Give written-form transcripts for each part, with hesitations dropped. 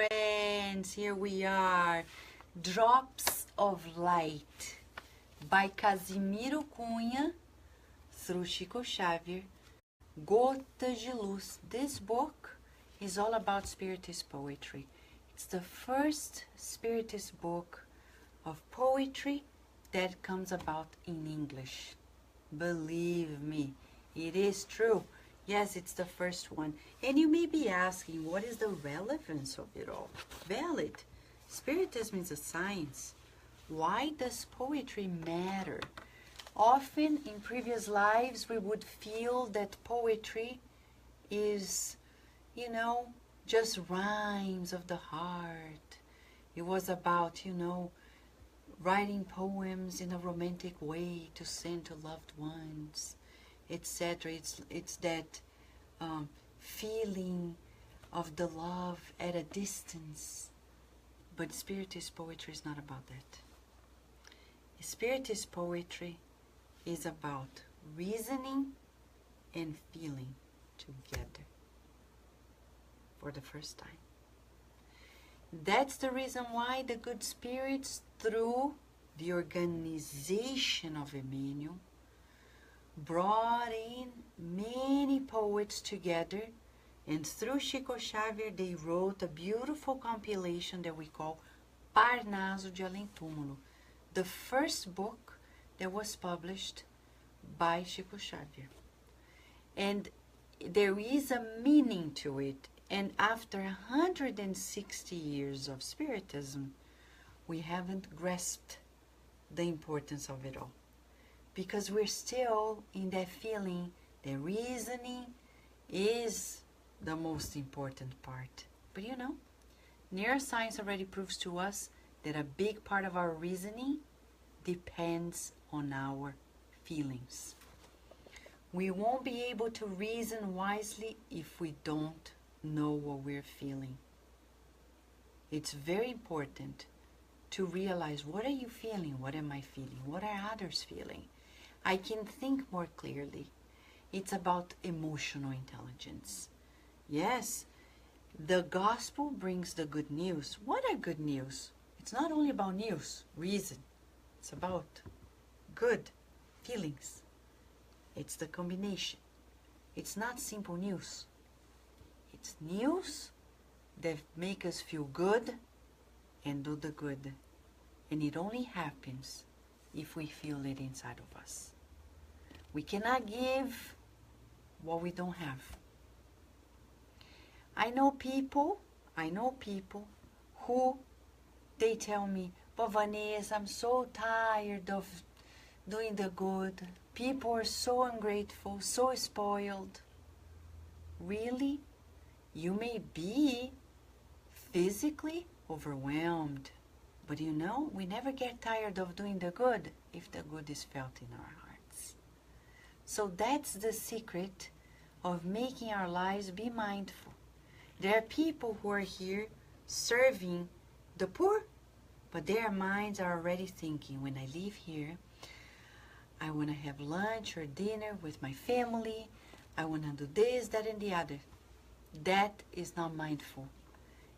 friends, here we are. Drops of Light by Casimiro Cunha through Xavier. Gotas de Luz. This book is all about Spiritist poetry. It's the first Spiritist book of poetry that comes about in English. Believe me, it is true. Yes, it's the first one. And you may be asking, what is the relevance of it all? Valid. Spiritism is a science. Why does poetry matter? Often in previous lives we would feel that poetry is, just rhymes of the heart. It was about, writing poems in a romantic way to send to loved ones, etc. It's that feeling of the love at a distance. But Spiritist poetry is not about that. Spiritist poetry is about reasoning and feeling together for the first time. That's the reason why the good spirits, through the organization of Emmanuel, brought in many poets together, and through Xavier they wrote a beautiful compilation that we call Parnaso de Além Túmulo, the first book that was published by Xavier. And there is a meaning to it, and after 160 years of Spiritism, we haven't grasped the importance of it all. Because we're still in that feeling that reasoning is the most important part. But neuroscience already proves to us that a big part of our reasoning depends on our feelings. We won't be able to reason wisely if we don't know what we're feeling. It's very important to realize, what are you feeling? What am I feeling? What are others feeling? I can think more clearly. It's about emotional intelligence. Yes, the gospel brings the good news. What are good news? It's not only about news, reason. It's about good feelings. It's the combination. It's not simple news. It's news that make us feel good and do the good. And it only happens if we feel it inside of us. We cannot give what we don't have. I know people who, they tell me, but Vanessa, I'm so tired of doing the good. People are so ungrateful, so spoiled. Really? You may be physically overwhelmed, but we never get tired of doing the good if the good is felt in our hearts. So that's the secret of making our lives be mindful. There are people who are here serving the poor, but their minds are already thinking, when I leave here, I want to have lunch or dinner with my family. I want to do this, that, and the other. That is not mindful.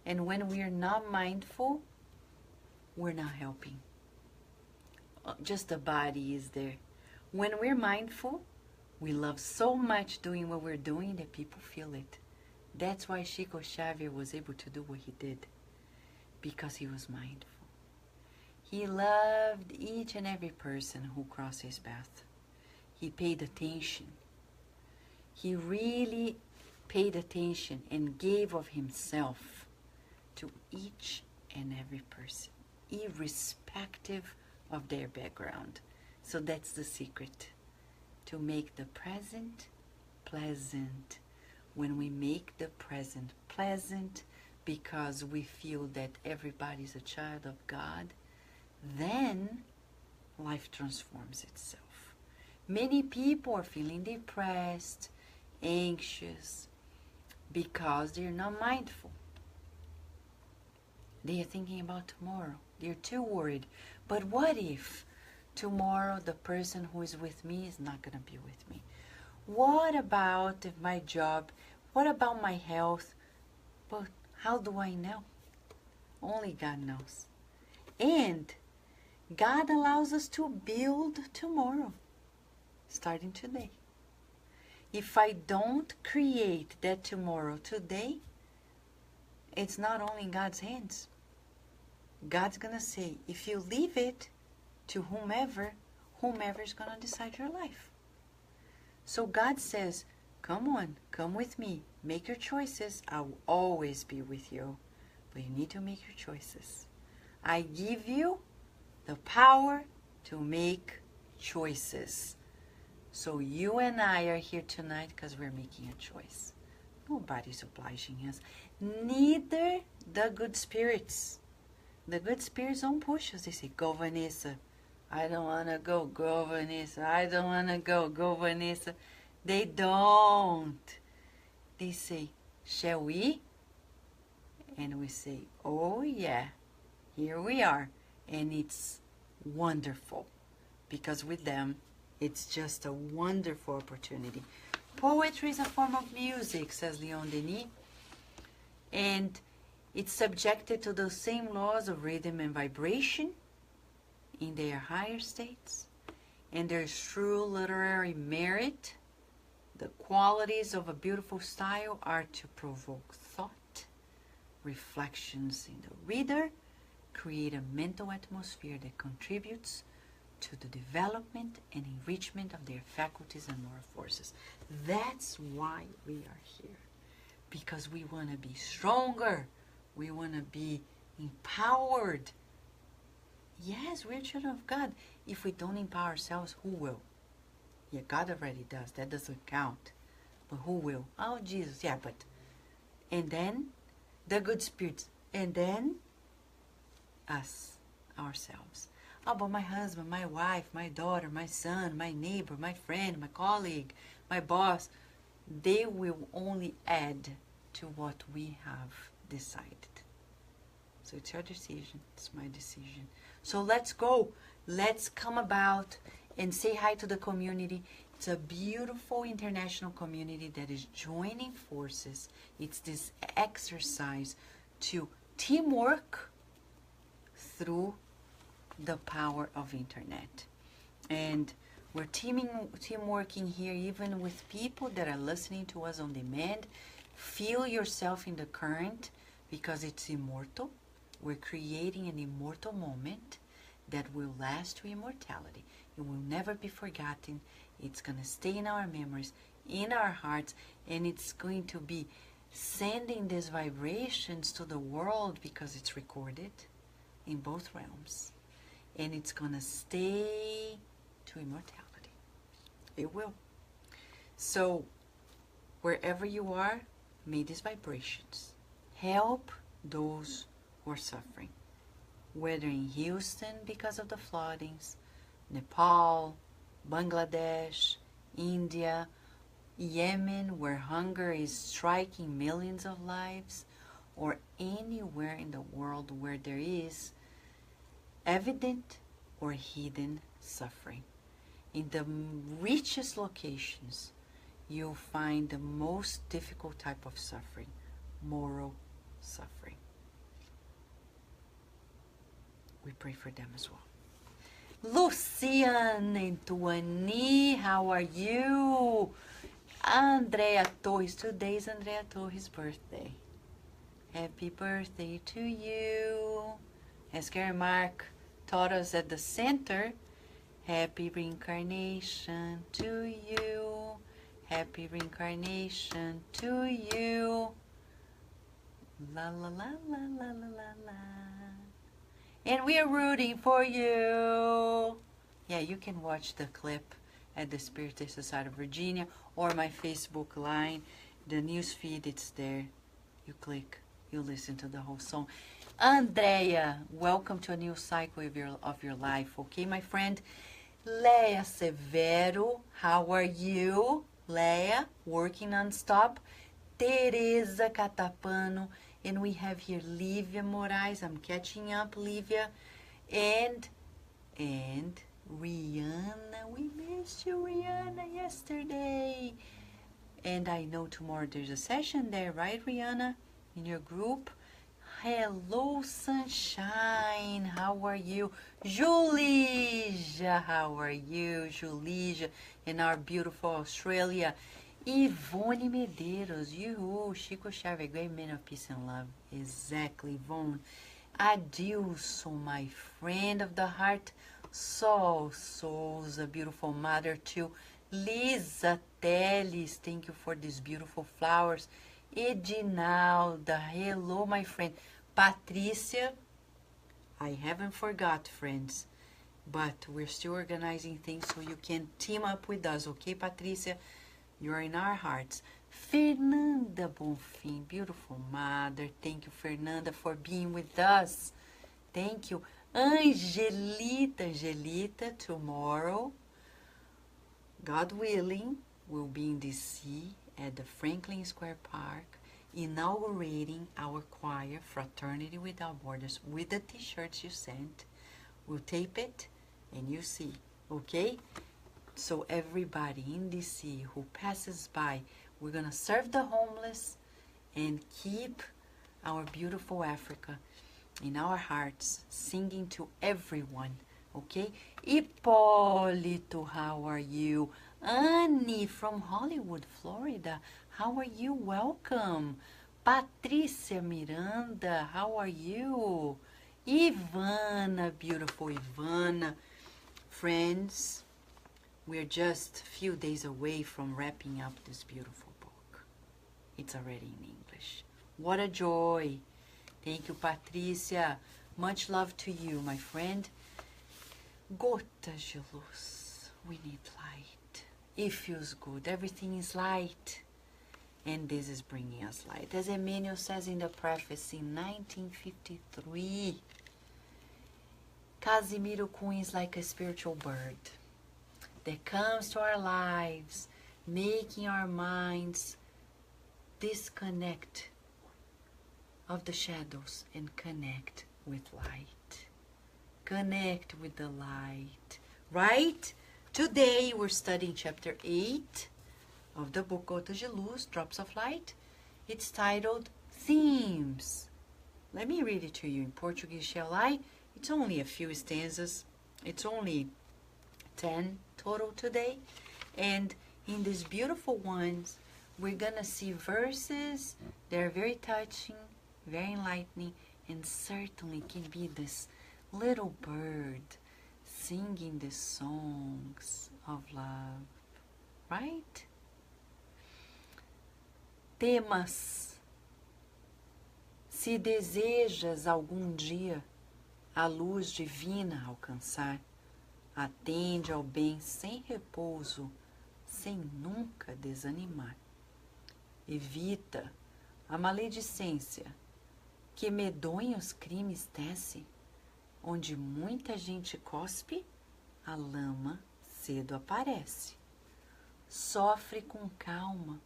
And when we are not mindful, we're not helping. Just the body is there. When we're mindful, we love so much doing what we're doing that people feel it. That's why Xavier was able to do what he did, because he was mindful. He loved each and every person who crossed his path. He paid attention. He really paid attention and gave of himself to each and every person, irrespective of their background. So that's the secret, to make the present pleasant. When we make the present pleasant because we feel that everybody's a child of God, then life transforms itself. Many people are feeling depressed, anxious, because they're not mindful. They are thinking about tomorrow. They're too worried. But what if tomorrow the person who is with me is not going to be with me? What about my job? What about my health? But how do I know? Only God knows. And God allows us to build tomorrow, starting today. If I don't create that tomorrow today, it's not only in God's hands. God's going to say, if you leave it to whomever is going to decide your life. So God says, come on, come with me, make your choices. I will always be with you, but you need to make your choices. I give you the power to make choices. So you and I are here tonight because we're making a choice. Nobody's obliging us. Neither the good spirits. The good spirits don't push us. They say, go, Vanessa. I don't want to go. Go, Vanessa. I don't want to go. Go, Vanessa. They don't. They say, shall we? And we say, oh, yeah. Here we are. And it's wonderful. Because with them, it's just a wonderful opportunity. Poetry is a form of music, says Leon Denis. And it's subjected to the same laws of rhythm and vibration in their higher states. And there's true literary merit. The qualities of a beautiful style are to provoke thought, reflections in the reader, create a mental atmosphere that contributes to the development and enrichment of their faculties and moral forces. That's why we are here. Because we want to be stronger. We want to be empowered. Yes, we're children of God. If we don't empower ourselves, who will? Yeah, God already does. That doesn't count. But who will? Oh, Jesus. Yeah, but... And then the good spirits. And then us, ourselves. Oh, but my husband, my wife, my daughter, my son, my neighbor, my friend, my colleague, my boss, they will only add to what we have decided. So it's your decision. It's my decision. So let's go. Let's come about and say hi to the community. It's a beautiful international community that is joining forces. It's this exercise to teamwork through the power of internet. And we're teamworking here even with people that are listening to us on demand. Feel yourself in the current because it's immortal. We're creating an immortal moment that will last to immortality. It will never be forgotten. It's going to stay in our memories, in our hearts, and it's going to be sending these vibrations to the world because it's recorded in both realms. And it's going to stay to immortality. It will. So, wherever you are, may these vibrations help those who are suffering. Whether in Houston because of the floodings, Nepal, Bangladesh, India, Yemen, where hunger is striking millions of lives, or anywhere in the world where there is evident or hidden suffering. In the richest locations, you'll find the most difficult type of suffering, moral suffering. We pray for them as well. Luciane and Tuani, how are you? Andrea Torres, today is Andrea Torres' birthday. Happy birthday to you. As Gary Mark taught us at the center, happy reincarnation to you. Happy reincarnation to you. La la la la la la la la. And we are rooting for you. Yeah, you can watch the clip at the Spirit Society of Virginia or my Facebook line. The news feed, it's there. You click, you listen to the whole song. Andrea, welcome to a new cycle of your life. Okay, my friend? Leia Severo, how are you? Leia, working non-stop. Teresa Catapano. And we have here Lívia Moraes. I'm catching up, Lívia. And Rihanna. We missed you, Rihanna, yesterday. And I know tomorrow there's a session there, right, Rihanna? In your group. Hello, sunshine. How are you? Julija, how are you? Julija, in our beautiful Australia. Ivone Medeiros, you, Chico Xavier, great man of peace and love. Exactly, Yvonne. Adilson, my friend of the heart. Sol Souza, beautiful mother too. Lisa Teles, thank you for these beautiful flowers. Edinalda, hello, my friend. Patricia, I haven't forgot, friends, but we're still organizing things so you can team up with us, okay, Patricia? You're in our hearts. Fernanda Bonfim, beautiful mother. Thank you, Fernanda, for being with us. Thank you. Angelita, tomorrow, God willing, we'll be in DC at the Franklin Square Park, inaugurating our choir, Fraternity Without Borders, with the t-shirts you sent. We'll tape it and you see, okay? So everybody in DC who passes by, we're gonna serve the homeless and keep our beautiful Africa in our hearts, singing to everyone, okay? Hipólito, how are you? Annie from Hollywood, Florida, how are you? Welcome. Patricia Miranda, how are you? Ivana, beautiful Ivana. Friends, we're just a few days away from wrapping up this beautiful book. It's already in English. What a joy. Thank you, Patricia. Much love to you, my friend. Gotas de luz. We need light. It feels good. Everything is light. And this is bringing us light. As Emmanuel says in the preface in 1953, Casimiro Cunha is like a spiritual bird that comes to our lives, making our minds disconnect of the shadows and connect with light. Connect with the light, right? Today we're studying chapter 8 of the book Gotas de Luz, Drops of Light. It's titled Themes. Let me read it to you in Portuguese, shall I? It's only a few stanzas. It's only 10 total today. And in these beautiful ones, we're gonna see verses that are very touching, very enlightening, and certainly can be this little bird singing the songs of love, right? Temas. Se desejas algum dia a luz divina alcançar, atende ao bem sem repouso, sem nunca desanimar. Evita a maledicência que medonhos crimes tece, onde muita gente cospe, a lama cedo aparece. Sofre com calma,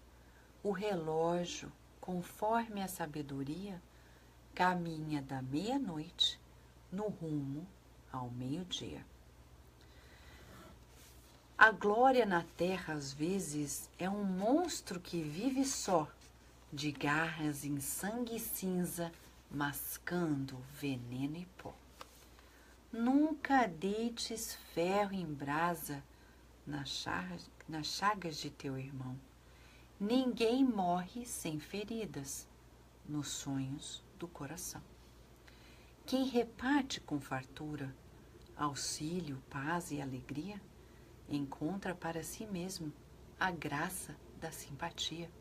o relógio, conforme a sabedoria, caminha da meia-noite no rumo ao meio-dia. A glória na terra, às vezes, é um monstro que vive só, de garras em sangue e cinza, mascando veneno e pó. Nunca deites ferro em brasa nas chagas de teu irmão. Ninguém morre sem feridas nos sonhos do coração. Quem reparte com fartura auxílio, paz e alegria, encontra para si mesmo a graça da simpatia.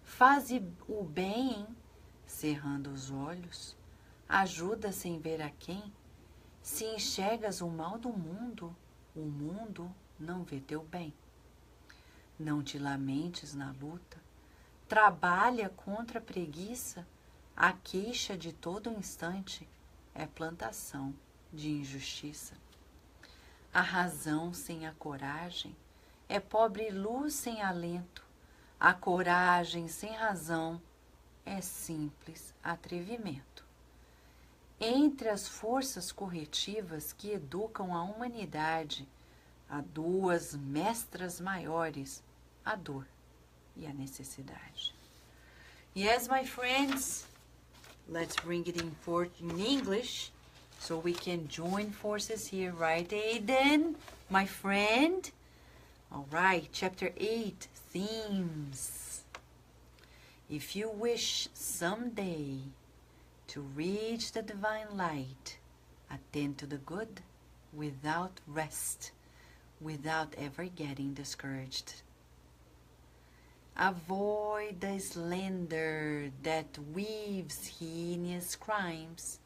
Faze o bem, cerrando os olhos, ajuda sem ver a quem. Se enxergas o mal do mundo, o mundo não vê teu bem. Não te lamentes na luta, trabalha contra a preguiça, a queixa de todo instante é plantação de injustiça. A razão sem a coragem é pobre luz sem alento, a coragem sem razão é simples atrevimento. Entre as forças corretivas que educam a humanidade, há duas mestras maiores, a dor e a necessidade. Yes, my friends, Let's bring it in English so we can join forces here, right, Aiden, my friend? All right, chapter 8, themes. If you wish someday to reach the divine light, attend to the good without rest, without ever getting discouraged. Avoid the slander that weaves heinous crimes.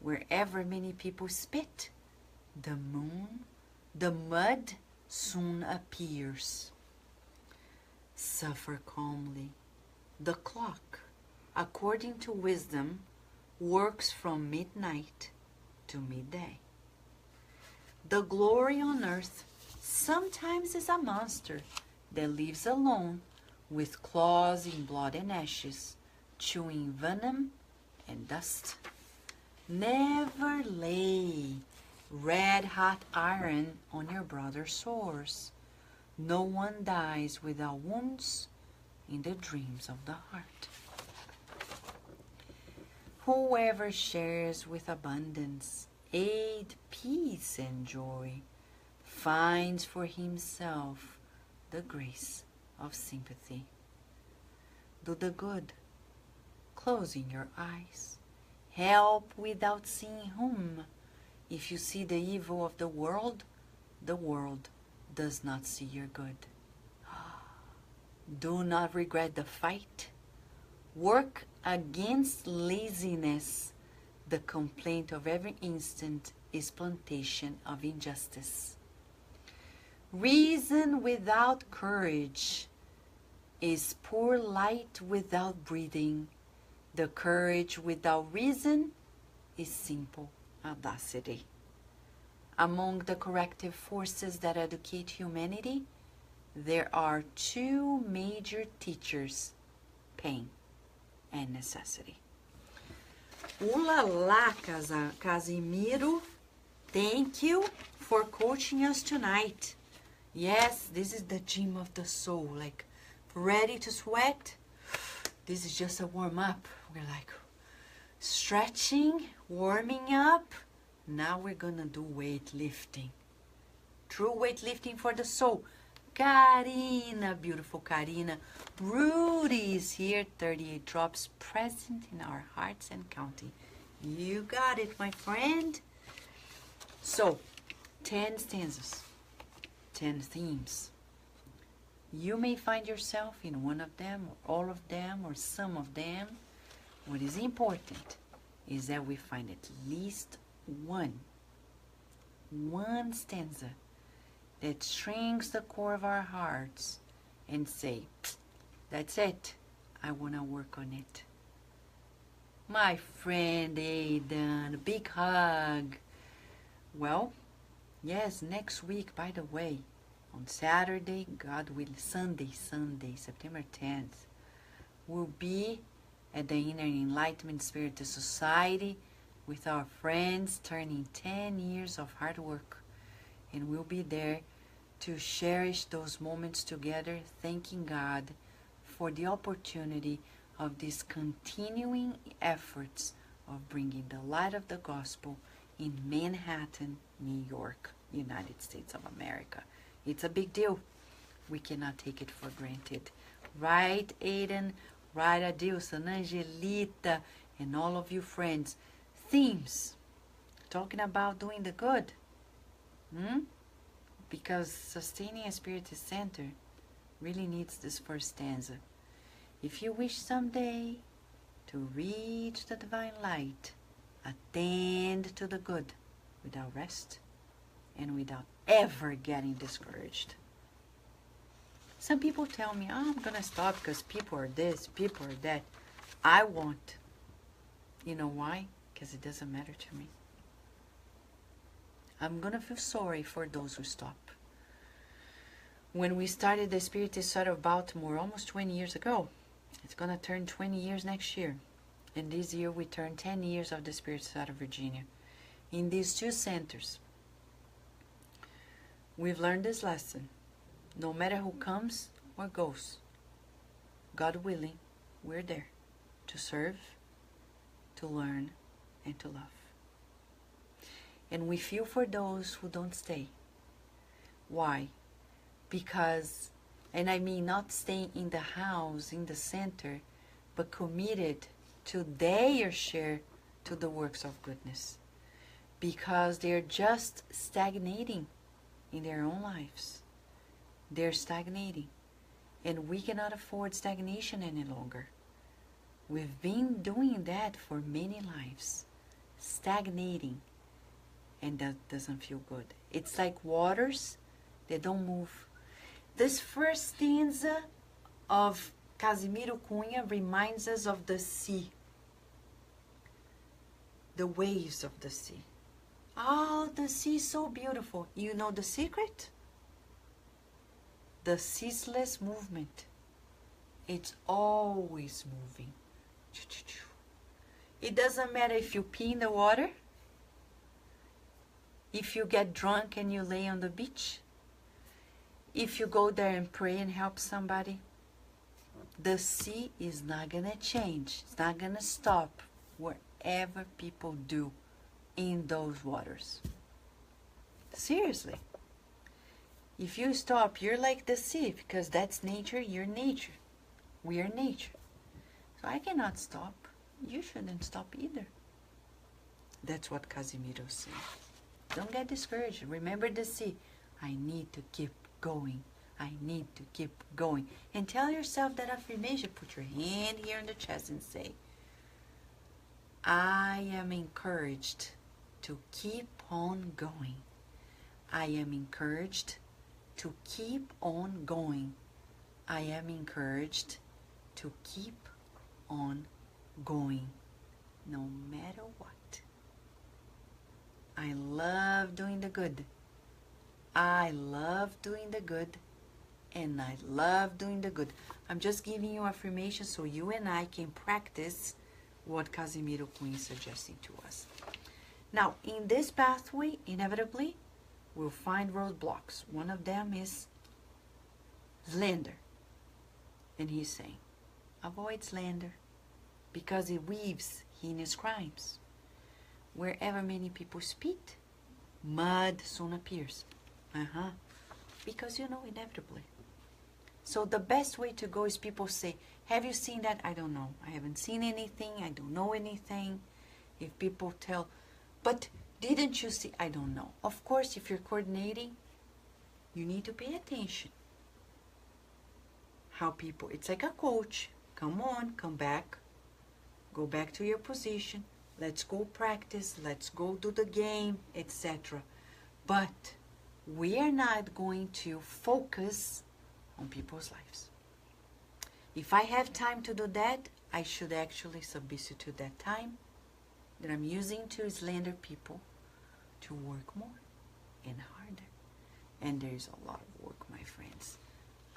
Wherever many people spit, the mud soon appears. Suffer calmly. The clock, according to wisdom, works from midnight to midday. The glory on earth sometimes is a monster that lives alone with claws in blood and ashes, chewing venom and dust. Never lay red-hot iron on your brother's sores. No one dies without wounds in the dreams of the heart. Whoever shares with abundance, aid, peace, and joy, finds for himself the grace of sympathy. Do the good, closing your eyes. Help without seeing whom. If you see the evil of the world does not see your good. Do not regret the fight. Work against laziness. The complaint of every instant is plantation of injustice. Reason without courage is poor light without breathing. The courage without reason is simple audacity. Among the corrective forces that educate humanity, there are two major teachers, pain and necessity. Ooh la la, Casimiro. Thank you for coaching us tonight. Yes, this is the gym of the soul. Like, ready to sweat? This is just a warm-up. We're like stretching, warming up. Now we're gonna do weightlifting. True weightlifting for the soul. Karina, beautiful Karina. Rudy is here, 38 drops present in our hearts and counting. You got it, my friend. So, 10 stanzas, 10 themes. You may find yourself in one of them, or all of them, or some of them. What is important is that we find at least one stanza that strings the core of our hearts and say, that's it, I want to work on it. My friend Aidan, big hug. Well, yes, next week, by the way, on Saturday, God willing, Sunday, September 10th, we'll be at the Inner Enlightenment Spirit Society with our friends turning 10 years of hard work. And we'll be there to cherish those moments together, thanking God for the opportunity of these continuing efforts of bringing the light of the gospel in Manhattan, New York, United States of America. It's a big deal. We cannot take it for granted. Right, Aiden? Right, Adilson, Angelita, and all of you friends. Themes. Talking about doing the good. Because sustaining a spiritual center really needs this first stanza. If you wish someday to reach the divine light, attend to the good without rest and without ever getting discouraged. Some people tell me, oh, I'm going to stop because people are this, people are that. I won't. You know why? Because it doesn't matter to me. I'm going to feel sorry for those who stop. When we started the Spirit Society of Baltimore almost 20 years ago, it's going to turn 20 years next year. And this year we turn 10 years of the Spirit Society of Virginia. In these two centers, we've learned this lesson. No matter who comes or goes, God willing, we're there to serve, to learn, and to love. And we feel for those who don't stay. Why? Because, and I mean not staying in the house, in the center, but committed to their share to the works of goodness. Because they're just stagnating in their own lives. They're stagnating. And we cannot afford stagnation any longer. We've been doing that for many lives. Stagnating. And that doesn't feel good. It's like waters that don't move. This first stanza of Casimiro Cunha reminds us of the sea. The waves of the sea. Oh, the sea is so beautiful. You know the secret? The ceaseless movement. It's always moving. It doesn't matter if you pee in the water, if you get drunk and you lay on the beach, if you go there and pray and help somebody. The sea is not going to change. It's not going to stop wherever people do in those waters. Seriously. If you stop, you're like the sea, because that's nature, you're nature. We are nature. So I cannot stop. You shouldn't stop either. That's what Casimiro said. Don't get discouraged. Remember the sea. I need to keep going. I need to keep going. And tell yourself that affirmation. Put your hand here on the chest and say, I am encouraged to keep on going. I am encouraged to keep on going. I am encouraged to keep on going, no matter what. I love doing the good. I love doing the good, and I love doing the good. I'm just giving you affirmation so you and I can practice what Casimiro Cunha is suggesting to us. Now, in this pathway, inevitably, we'll find roadblocks. One of them is slander. And he's saying, avoid slander because it weaves heinous crimes. Wherever many people speak, mud soon appears. Because inevitably. So the best way to go is people say, have you seen that? I don't know. I haven't seen anything. I don't know anything. If people tell, but didn't you see? I don't know. Of course, if you're coordinating, you need to pay attention. How people, it's like a coach. Come on, come back. Go back to your position. Let's go practice. Let's go do the game, etc. But we are not going to focus on people's lives. If I have time to do that, I should actually substitute that time that I'm using to slander people to work more and harder. And there's a lot of work, my friends.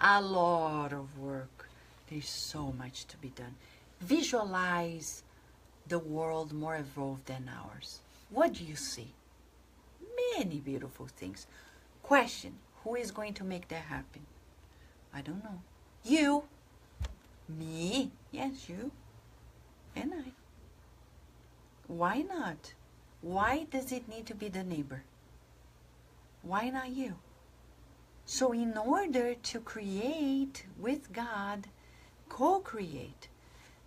A lot of work. There's so much to be done. Visualize the world more evolved than ours. What do you see? Many beautiful things. Question, who is going to make that happen? I don't know. You. Me. Yes, you. And I. Why not? Why does it need to be the neighbor? Why not you? So in order to create with God, co-create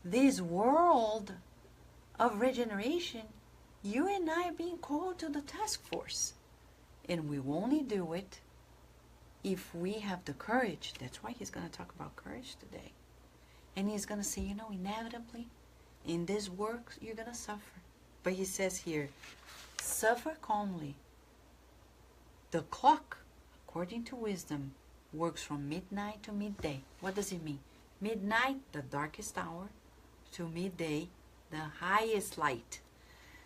this world of regeneration, you and I are being called to the task force. And we will only do it if we have the courage. That's why he's going to talk about courage today. And he's going to say, inevitably, in this work, you're going to suffer. But he says here, suffer calmly. The clock, according to wisdom, works from midnight to midday. What does it mean? Midnight, the darkest hour, to midday, the highest light.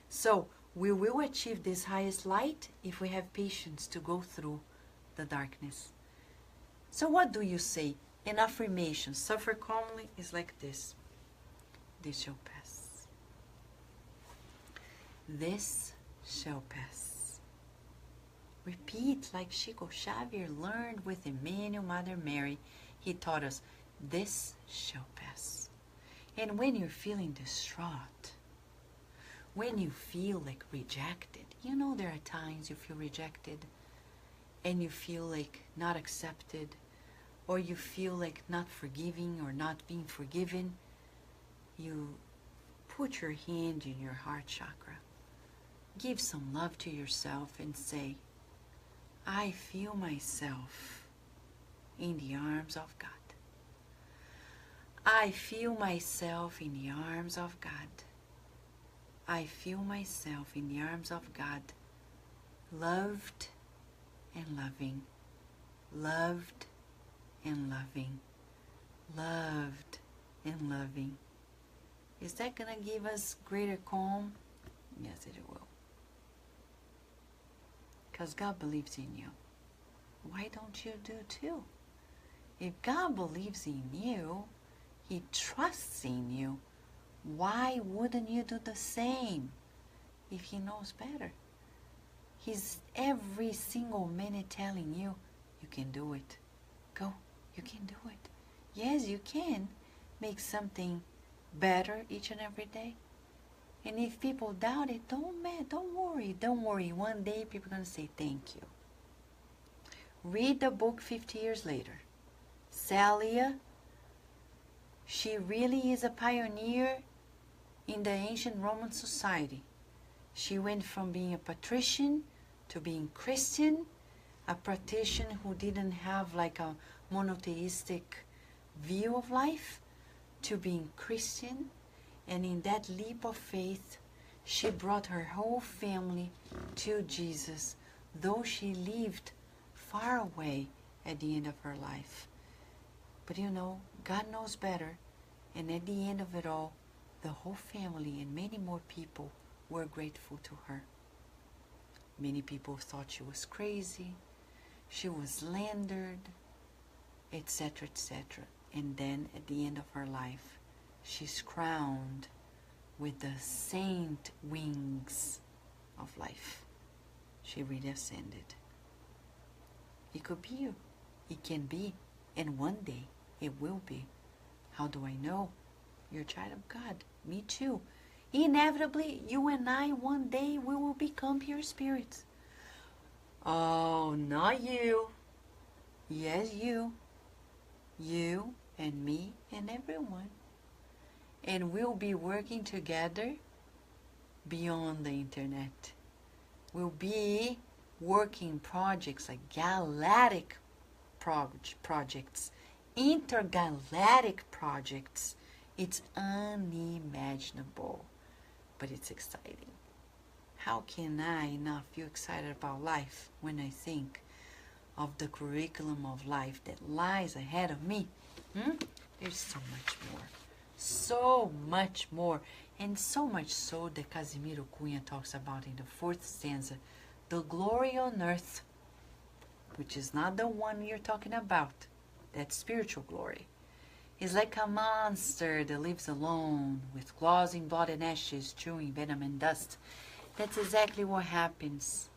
So we will achieve this highest light if we have patience to go through the darkness. So what do you say? An affirmation, suffer calmly, is like this. This shall pass. This shall pass. Repeat like Chico Xavier learned with Emmanuel, Mother Mary. He taught us, this shall pass. And when you're feeling distraught, when you feel like rejected, you know there are times you feel rejected and you feel like not accepted, or you feel like not forgiving or not being forgiven, you put your hand in your heart chakra. Give some love to yourself and say, I feel myself in the arms of God. I feel myself in the arms of God. I feel myself in the arms of God, loved and loving, loved and loving, loved and loving. Is that going to give us greater calm? Yes, it will. Because God believes in you. Why don't you do too? If God believes in you, He trusts in you, why wouldn't you do the same if He knows better? He's every single minute telling you, you can do it. Go, you can do it. Yes, you can make something better each and every day. And if people doubt it, don't worry. Don't worry. One day people are going to say thank you. Read the book 50 years later. Celia, she really is a pioneer in the ancient Roman society. She went from being a patrician to being Christian, a patrician who didn't have like a monotheistic view of life, to being Christian. And in that leap of faith, she brought her whole family to Jesus, though she lived far away at the end of her life. But you know, God knows better. And at the end of it all, the whole family and many more people were grateful to her. Many people thought she was crazy, she was slandered, etc., etc. And then at the end of her life, she's crowned with the saint wings of life. She really ascended. It could be you. It can be. And one day it will be. How do I know? You're a child of God. Me too. Inevitably, you and I, one day, we will become pure spirits. Oh, not you. Yes, you. You and me and everyone. And we'll be working together beyond the internet. We'll be working projects like galactic projects, intergalactic projects. It's unimaginable, but it's exciting. How can I not feel excited about life when I think of the curriculum of life that lies ahead of me? There's so much more. So much more. And so much so that Casimiro Cunha talks about in the 4th stanza, the glory on earth, which is not the one you're talking about. That's spiritual glory. Is like a monster that lives alone, with claws in blood and ashes, chewing venom and dust. That's exactly what happens.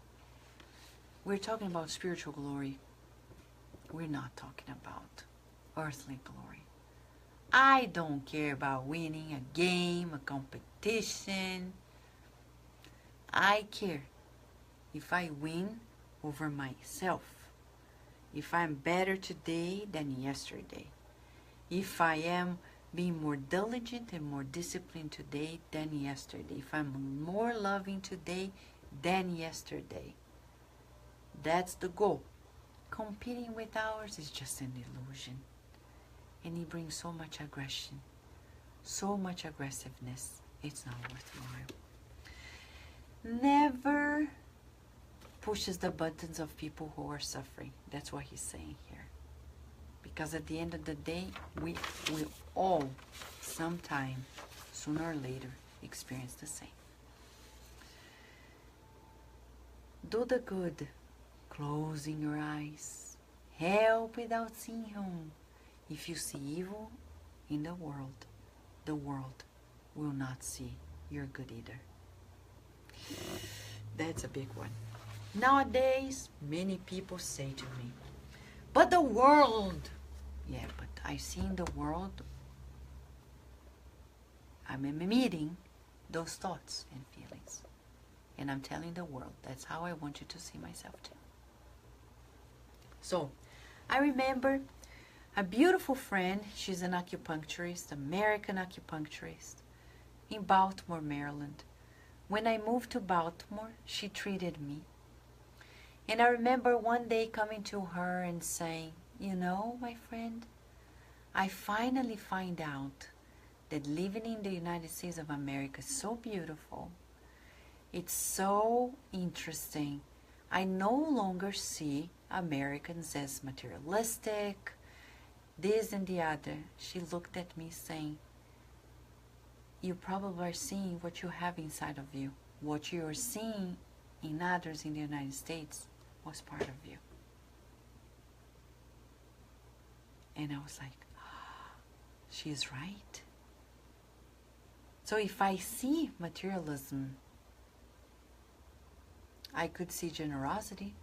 We're talking about spiritual glory. We're not talking about earthly glory. I don't care about winning a game, a competition. I care if I win over myself. If I'm better today than yesterday. If I am being more diligent and more disciplined today than yesterday. If I'm more loving today than yesterday. That's the goal. Competing with ours is just an illusion. And it brings so much aggression, so much aggressiveness. It's not worthwhile. Never pushes the buttons of people who are suffering. That's what he's saying here. Because at the end of the day, we all, sometime, sooner or later, experience the same. Do the good, closing your eyes. Help without seeing whom. If you see evil in the world will not see your good either. That's a big one. Nowadays, many people say to me, but the world. Yeah, but I see in the world, I'm in a meeting those thoughts and feelings. And I'm telling the world, that's how I want you to see myself too. So, I remember a beautiful friend, she's an acupuncturist, American acupuncturist, in Baltimore, Maryland. When I moved to Baltimore, she treated me. And I remember one day coming to her and saying, you know, my friend, I finally find out that living in the United States of America is so beautiful. It's so interesting. I no longer see Americans as materialistic, this and the other. She looked at me saying, you probably are seeing what you have inside of you. What you are seeing in others in the United States was part of you. And I was like, ah, she is right. So if I see materialism, I could see generosity.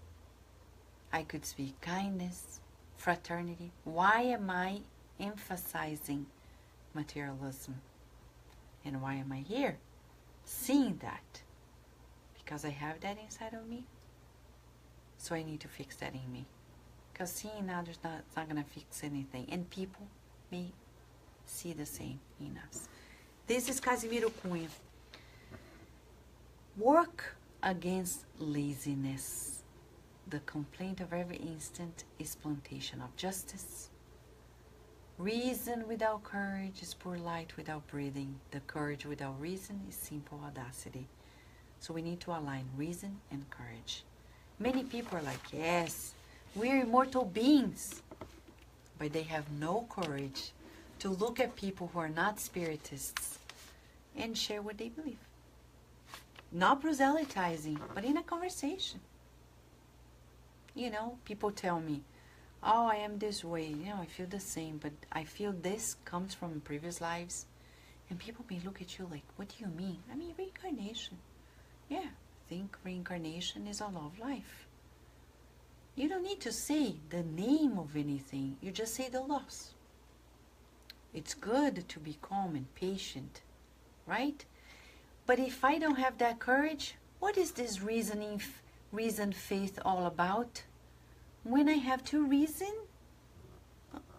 I could see kindness, fraternity. Why am I emphasizing materialism? And why am I here? Seeing that. Because I have that inside of me. So I need to fix that in me. Because seeing others it's not going to fix anything. And people may see the same in us. This is Casimiro Cunha. Work against laziness. The complaint of every instant is plantation of justice. Reason without courage is poor light without breathing. The courage without reason is simple audacity. So we need to align reason and courage. Many people are like, yes, we're immortal beings. But they have no courage to look at people who are not spiritists and share what they believe. Not proselytizing, but in a conversation. You know, people tell me, oh, I am this way. You know, I feel the same, but I feel this comes from previous lives. And people may look at you like, what do you mean? I mean, reincarnation. Yeah, I think reincarnation is a law of life. You don't need to say the name of anything. You just say the laws. It's good to be calm and patient, right? But if I don't have that courage, what is this reason faith all about? When I have to reason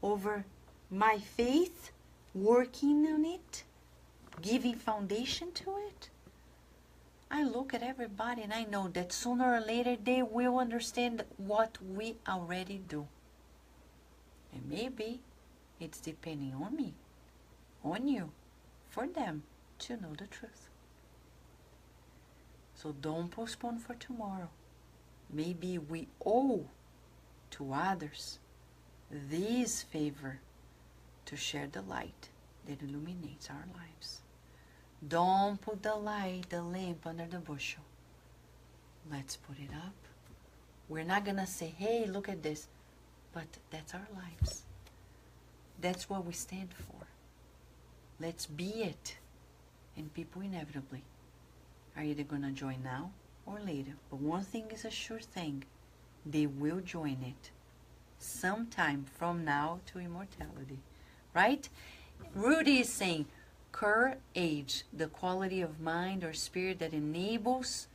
over my faith, working on it, giving foundation to it, I look at everybody and I know that sooner or later they will understand what we already do. And maybe it's depending on me, on you, for them to know the truth. So don't postpone for tomorrow. Maybe we owe to others this favor to share the light that illuminates our lives. Don't put the lamp under the bushel. Let's put it up. We're not going to say, hey, look at this. But that's our lives. That's what we stand for. Let's be it. And people inevitably are either going to join now or later. But one thing is a sure thing. They will join it sometime from now to immortality. Right? Rudy is saying, courage, the quality of mind or spirit that enables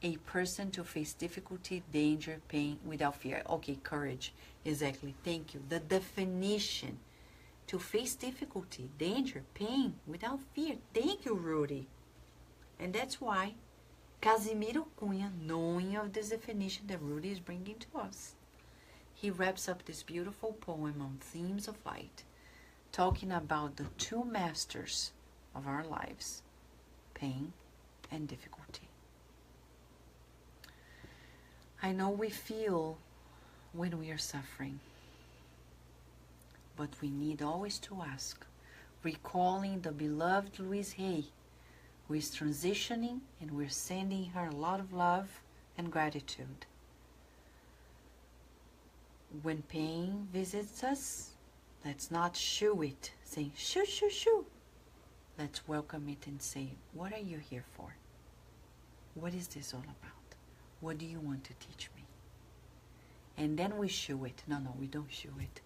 a person to face difficulty, danger, pain without fear. Okay, courage. Exactly. Thank you. The definition. To face difficulty, danger, pain without fear. Thank you, Rudy. And that's why Casimiro Cunha, knowing of this definition that Rudy is bringing to us, he wraps up this beautiful poem on themes of light, talking about the two masters of our lives, pain and difficulty. I know we feel when we are suffering, but we need always to ask, recalling the beloved Louise Hay, who is transitioning, and we're sending her a lot of love and gratitude. When pain visits us, let's not shoo it, saying, shoo, shoo, shoo. Let's welcome it and say, what are you here for? What is this all about? What do you want to teach me? And then we shoo it. No, we don't shoo it.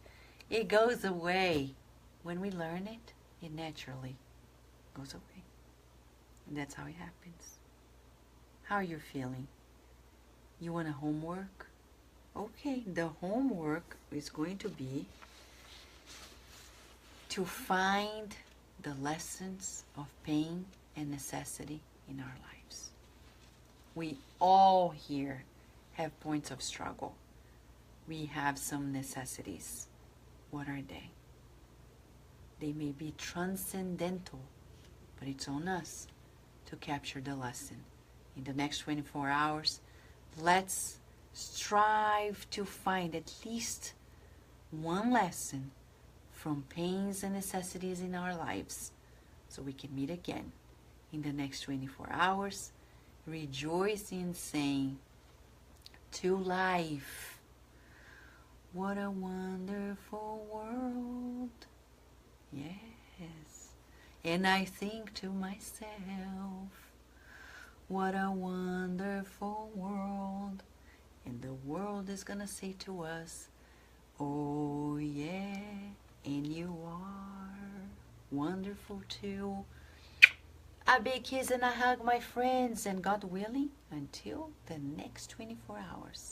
It goes away. When we learn it, it naturally goes away. And that's how it happens. How are you feeling? You want a homework? Okay, the homework is going to be to find the lessons of pain and necessity in our lives. We all here have points of struggle. We have some necessities. What are they? They may be transcendental, but it's on us to capture the lesson. In the next 24 hours, let's strive to find at least one lesson from pains and necessities in our lives so we can meet again in the next 24 hours, rejoicing and saying to life, what a wonderful world. Yes. And I think to myself, what a wonderful world. And the world is gonna say to us, oh yeah, and you are wonderful too. A big kiss and a hug, my friends, and God willing, until the next 24 hours.